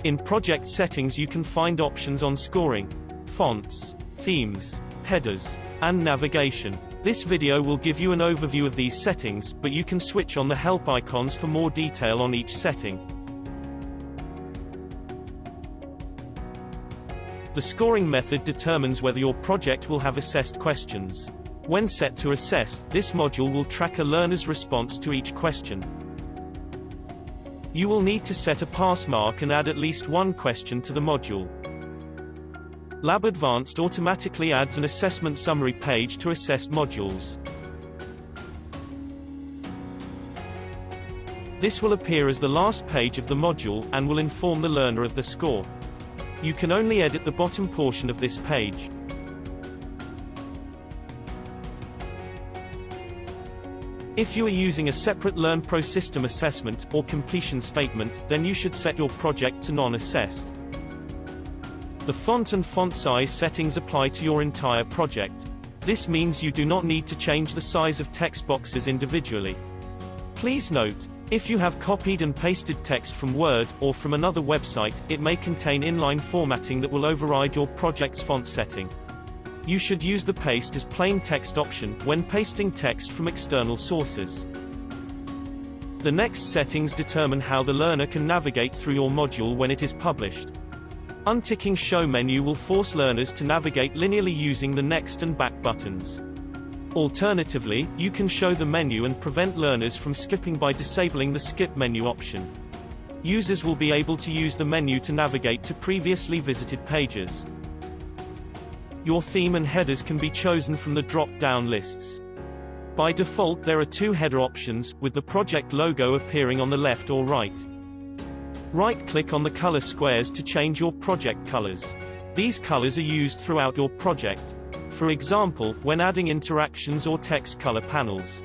In project settings you can find options on scoring, fonts, themes, headers, and navigation. This video will give you an overview of these settings, but you can switch on the help icons for more detail on each setting. The scoring method determines whether your project will have assessed questions. When set to assessed, this module will track a learner's response to each question. You will need to set a pass mark and add at least one question to the module. Lab Advanced automatically adds an assessment summary page to assessed modules. This will appear as the last page of the module, and will inform the learner of the score. You can only edit the bottom portion of this page. If you are using a separate learnPro system assessment, or completion statement, then you should set your project to non-assessed. The font and font size settings apply to your entire project. This means you do not need to change the size of text boxes individually. Please note, if you have copied and pasted text from Word, or from another website, it may contain inline formatting that will override your project's font setting. You should use the Paste as Plain Text option when pasting text from external sources. The next settings determine how the learner can navigate through your module when it is published. Unticking Show menu will force learners to navigate linearly using the next and back buttons. Alternatively, you can show the menu and prevent learners from skipping by disabling the Skip menu option. Users will be able to use the menu to navigate to previously visited pages. Your theme and headers can be chosen from the drop-down lists. By default there are two header options, with the project logo appearing on the left or right. Right-click on the color squares to change your project colors. These colors are used throughout your project. For example, when adding interactions or text color panels.